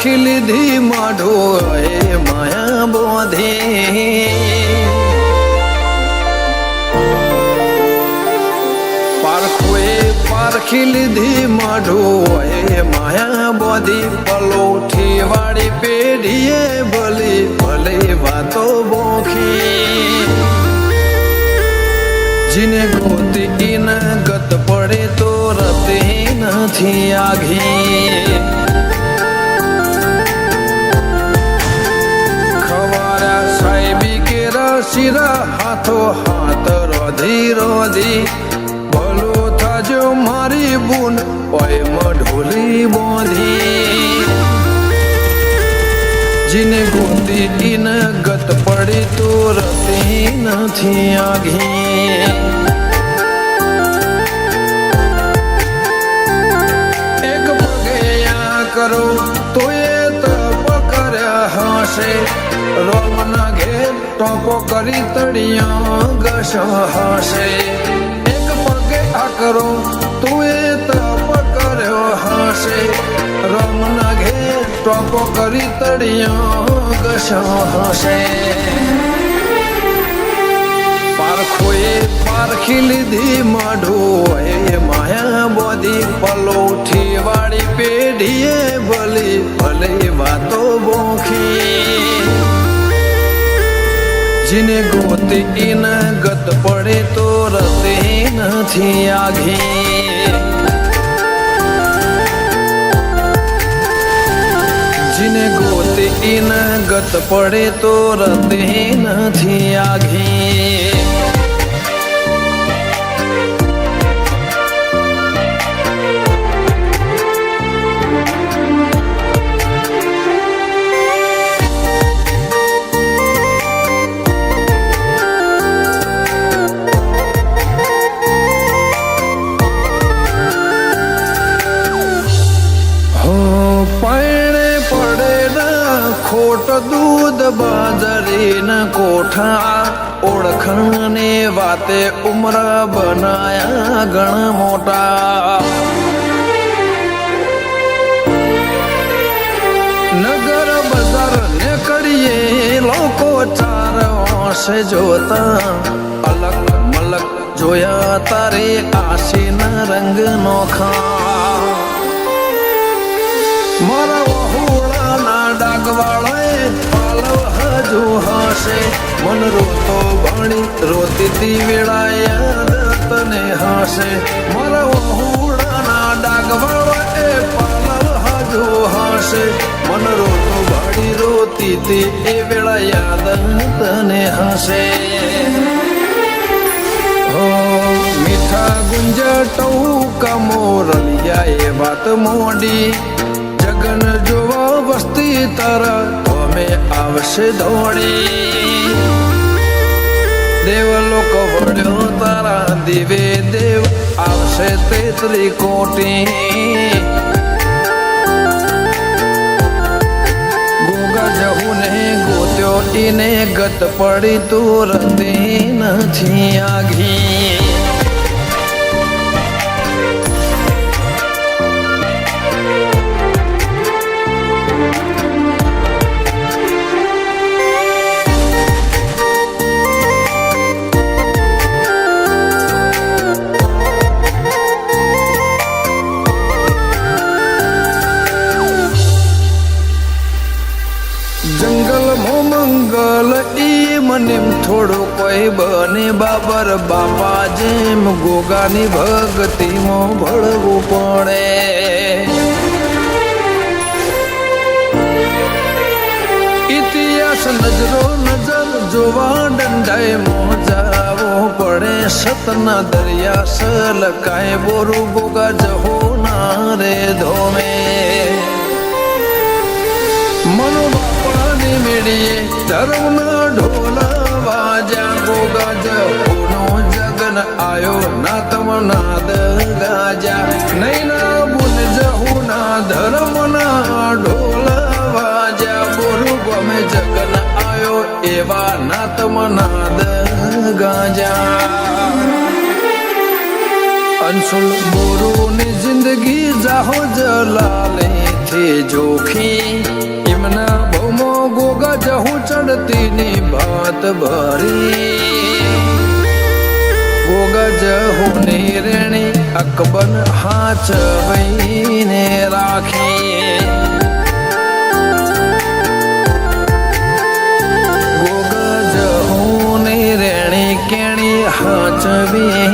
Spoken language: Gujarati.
પારખી લીધી માઢો એ માયા બોધે પારખી લીધી માઢો એ માયા બોધી પલોઠી વાળી પેઢીએ ભલે ભલે વાતો બોખી જીને ગોતી ન ગત પડે તો રતે નથી આઘી ખવારા સાહેબી કે શિરા હાથો હાથ રોધી રોધી જો મારી બુન ઓય ઢોલી બોધી જીને ગોતી ન ગત પડી તો રતી નથી આઘી એક પગે આ કરો તો એ તપ કર્યા હશે રોમના ઘેર ટોપો કરી તળિયા ઘસ હશે આ કરો તું એ તપ કર્યો હશે રમના ઘેર ટોપો કરી તળિયો ઘસો હશે પારખોએ પારખી લીધી માઢો એ માયા બોધી પલોઠી વાળી પેઢીએ ભલે ભલે વાતો બોખી જીને ગોતી ન ગત પડે તો રતે નથી આઘી જીને ગોતી ન ગત પડે તો રતે નથી આઘી ખોટ દૂધ બાજરી ન કોઠા ઓળખણ ને વાતે ઉમર બનાયા ગણ મોટા નગર બજાર ને કડીએ લોકો ચાર વર્ષે જોતા અલગ મલક જોયા તારે આશીના રંગ નોખા મારા વહુડાના ડાગવાળાએ પાલવ હજુ હશે મન રોતો ભણી રોતી વેળાયા તને હશે મારા વહુડાના ડાગવાળાએ પાલવ હજુ હશે મન રોતો ભણી રોતી એ વેળા યાદ તને હશે મીઠા ગુંજ ટૌકા મોરલિયા એ વાત મોડી જગન જોવા વસ્તી તારા અમે આવશે દોડી દેવ લોક વળ્યો તારા દિવે દેવ આવશે તેતરી કોટી ગોગા જહું ને ગોત્યો ઈને ગત પડી તું રતી નથી આઘી મંગલ ઈ મને થોડો કોઈ બને બાબર બાપા જેમ ગોગાની ભક્તિમાં ભળવું પડે ઇતિહાસ નજરો નજર જોવા દંડાએ મોજાવો પડે સતના દરિયા સલકાય બોરું ગોગા જહો ના રે ધોમે મનો બાપાની મેળીએ ધર્મના ઢોલા વાજા ગોગા જહુનો જગન આયો ના તમનાદ ગાજા નૈના બુન જહુના ધર્મના ઢોલા વાજા બોરુ ગમે જગન આયો એવા ના તમનાદ ગાજા અંશુલ બોરુની જિંદગી જિંદગી જાહો જલાલે થી જોખી એમના ભમો ગોગા જહું ચડતી ની ભાત ભરી ગોગા જહું ની રેણી અકબન હાચવીને રાખી ગોગા જહું ની રેણી કેણી હાચવી